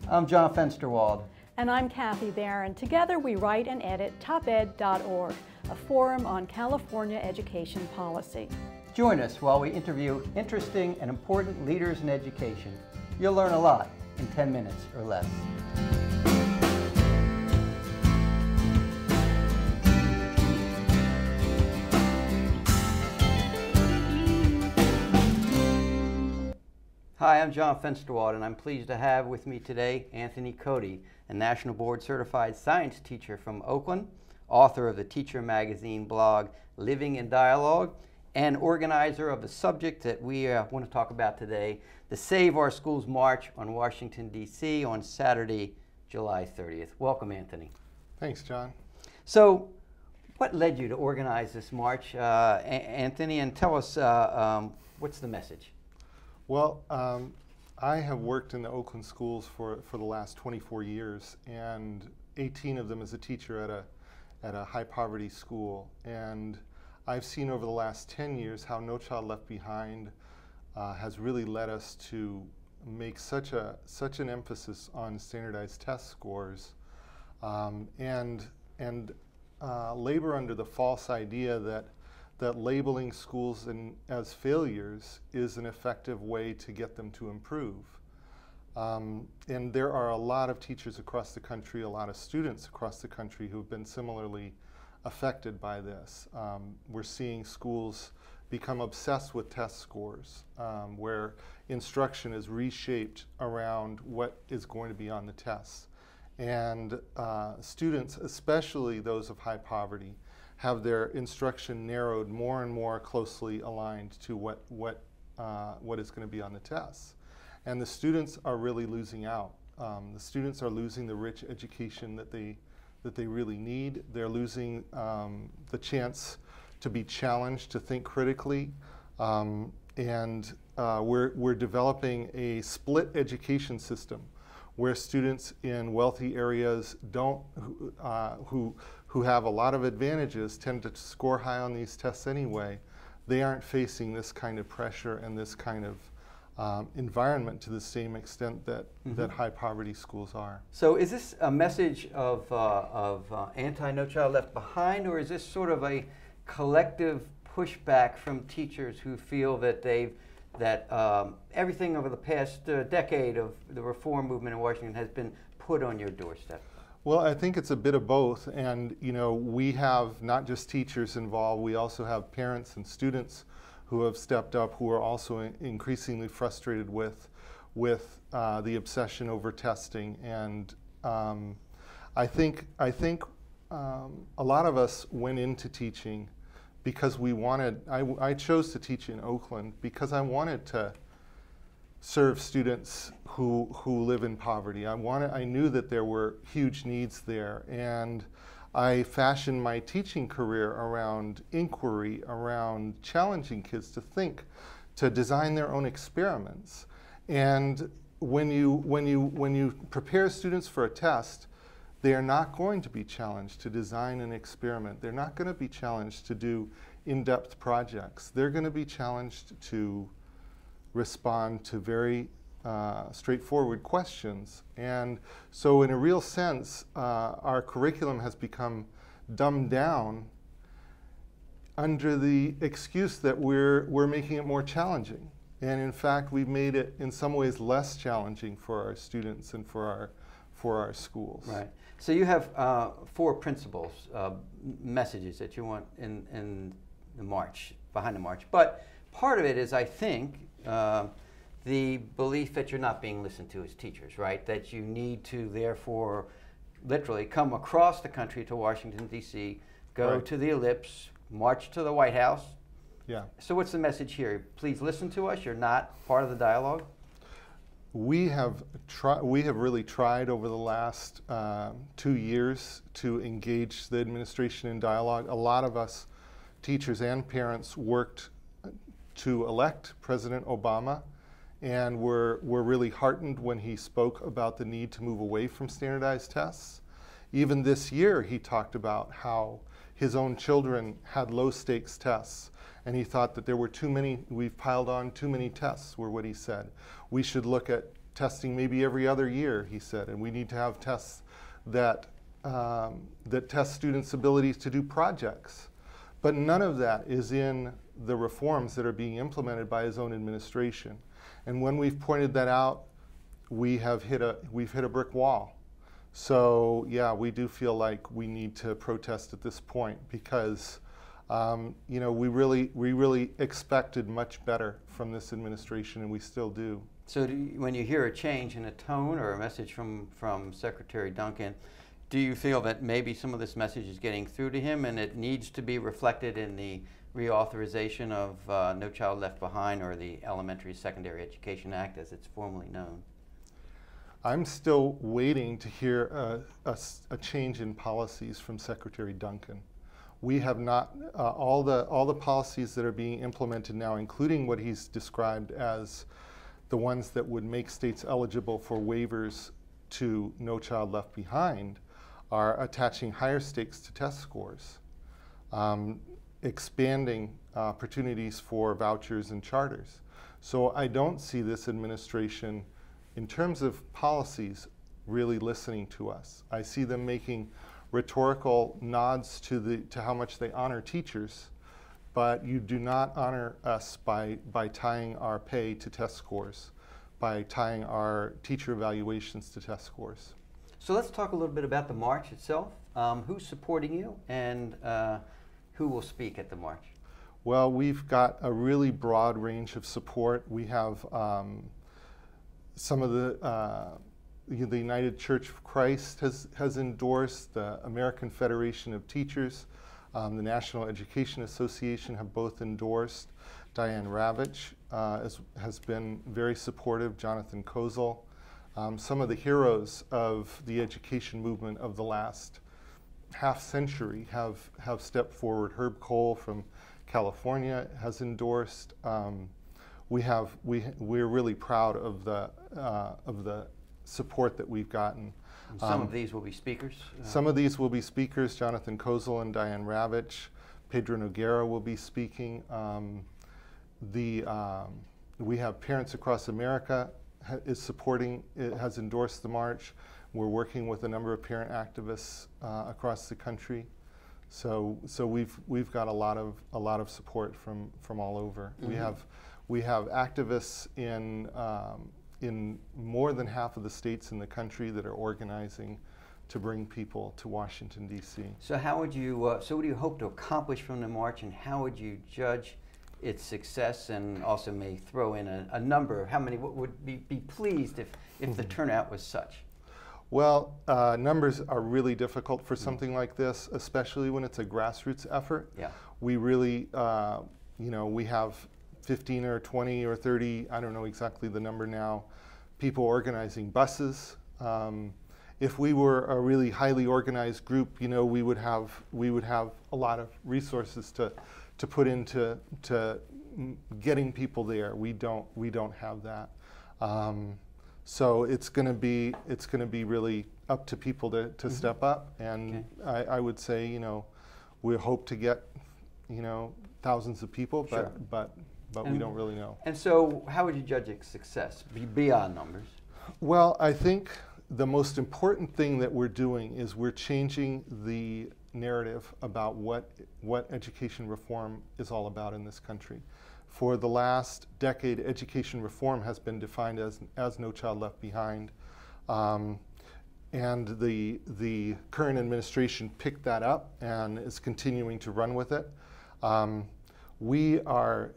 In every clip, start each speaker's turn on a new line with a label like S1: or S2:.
S1: I'm John Fensterwald.
S2: And I'm Kathy Barron. Together we write and edit TOP-Ed.org, a forum on California education policy.
S1: Join us while we interview interesting and important leaders in education. You'll learn a lot in 10 minutes or less. Hi, I'm John Fensterwald, and I'm pleased to have with me today Anthony Cody, a National Board Certified Science teacher from Oakland, author of the teacher magazine blog Living in Dialogue, and organizer of the subject that we want to talk about today, the Save Our Schools March on Washington, D.C. on Saturday, July 30th. Welcome, Anthony.
S3: Thanks, John.
S1: So, what led you to organize this march, Anthony, and tell us what's the message?
S3: Well, I have worked in the Oakland schools for the last 24 years, and 18 of them as a teacher at a high poverty school. And I've seen over the last 10 years how No Child Left Behind has really led us to make such an emphasis on standardized test scores, and labor under the false idea that labeling schools as failures is an effective way to get them to improve. And there are a lot of teachers across the country, a lot of students across the country who have been similarly affected by this. We're seeing schools become obsessed with test scores, where instruction is reshaped around what is going to be on the tests. And students, especially those of high poverty, have their instruction narrowed more and more closely aligned to what is going to be on the tests. And the students are really losing out. The students are losing the rich education that they really need. They're losing the chance to be challenged, to think critically. And we're developing a split education system where students in wealthy areas who have a lot of advantages tend to score high on these tests anyway. They aren't facing this kind of pressure and this kind of environment to the same extent that high poverty schools are.
S1: So is this a message of anti-No Child Left Behind, or is this sort of a collective pushback from teachers who feel that everything over the past decade of the reform movement in Washington has been put on your doorstep?
S3: Well, I think it's a bit of both, and we have not just teachers involved, we also have parents and students who have stepped up, who are also increasingly frustrated with the obsession over testing. And I think a lot of us went into teaching because we wanted, I chose to teach in Oakland because I wanted to serve students who live in poverty. I knew that there were huge needs there, and I fashioned my teaching career around inquiry, around challenging kids to think, to design their own experiments. And when you prepare students for a test, they are not going to be challenged to design an experiment. They're not going to be challenged to do in-depth projects. They're going to be challenged to respond to very straightforward questions. And so in a real sense, our curriculum has become dumbed down under the excuse that we're making it more challenging. And in fact, we've made it in some ways less challenging for our students and for our schools.
S1: Right. So you have 4 principles, messages that you want in the march, behind the march. But part of it is, I think, the belief that you're not being listened to as teachers, right? That you need to therefore literally come across the country to Washington, D.C., go
S3: right
S1: to the Ellipse, march to the White House.
S3: Yeah.
S1: So what's the message here? Please listen to us. You're not part of the dialogue.
S3: We have really tried over the last 2 years to engage the administration in dialogue. A lot of us, teachers and parents, worked to elect President Obama, and we're really heartened when he spoke about the need to move away from standardized tests. Even this year, he talked about how his own children had low-stakes tests, and he thought that there were we've piled on too many tests, were what he said. We should look at testing maybe every other year, he said, and we need to have tests that, that test students' abilities to do projects. But none of that is in the reforms that are being implemented by his own administration. And when we've pointed that out, we've hit a brick wall. So yeah, we do feel like we need to protest at this point because you know, we really expected much better from this administration, and we still do.
S1: So when you hear a change in a tone or a message from Secretary Duncan, do you feel that maybe some of this message is getting through to him and it needs to be reflected in the reauthorization of No Child Left Behind, or the Elementary Secondary Education Act as it's formally known?
S3: I'm still waiting to hear a change in policies from Secretary Duncan. We have not, all the policies that are being implemented now, including what he's described as the ones that would make states eligible for waivers to No Child Left Behind, are attaching higher stakes to test scores, expanding opportunities for vouchers and charters. So I don't see this administration, in terms of policies, really listening to us. I see them making rhetorical nods to how much they honor teachers, but you do not honor us by tying our pay to test scores, by tying our teacher evaluations to test scores.
S1: So let's talk a little bit about the march itself. Who's supporting you, and who will speak at the march?
S3: Well, we've got a really broad range of support. We have some of the United Church of Christ has endorsed, the American Federation of Teachers, the National Education Association have both endorsed. Diane Ravitch has been very supportive, Jonathan Kozel. Some of the heroes of the education movement of the last half century have stepped forward. Herb Cole from California has endorsed. We're really proud of the support that we've gotten.
S1: And some of these will be speakers?
S3: Some of these will be speakers. Jonathan Kozel and Diane Ravitch. Pedro Noguera will be speaking. We have Parents Across America is supporting, it has endorsed the march. We're working with a number of parent activists across the country. So we've got a lot of support from all over. Mm-hmm. We have activists in more than half of the states in the country that are organizing to bring people to Washington, D.C. So
S1: how would you, so what do you hope to accomplish from the march, and how would you judge its success, and also may throw in a number of how many would be pleased if the turnout was such?
S3: Well, numbers are really difficult for something like this, especially when it's a grassroots effort.
S1: Yeah.
S3: We really, you know, we have 15 or 20 or 30, I don't know exactly the number now, people organizing buses. If we were a really highly organized group, you know, we would have a lot of resources to put into getting people there. We don't have that. So it's going to be really up to people to step up, and okay. I would say, you know, we hope to get, you know, thousands of people,
S1: sure.
S3: but we don't really know.
S1: And so how would you judge its success beyond numbers?
S3: Well, I think the most important thing that we're doing is we're changing the narrative about what education reform is all about in this country. For the last decade, education reform has been defined as No Child Left Behind, and the current administration picked that up and is continuing to run with it. We are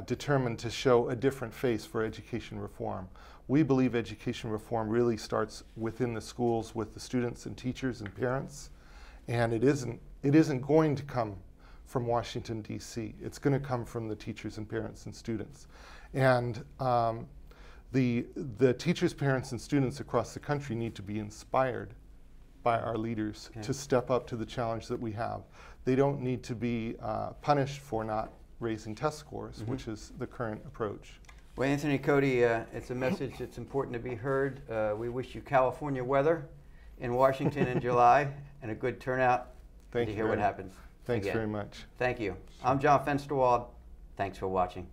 S3: determined to show a different face for education reform. We believe education reform really starts within the schools with the students and teachers and parents, and it isn't going to come from Washington, D.C. It's going to come from the teachers and parents and students. And the teachers, parents, and students across the country need to be inspired by our leaders to step up to the challenge that we have. They don't need to be punished for not raising test scores, which is the current approach.
S1: Well, Anthony, Cody, it's a message that's important to be heard. We wish you California weather in Washington in July and a good turnout.
S3: Thank
S1: to
S3: you.
S1: Hear what happens.
S3: Thanks very much.
S1: Thank you. I'm John Fensterwald. Thanks for watching.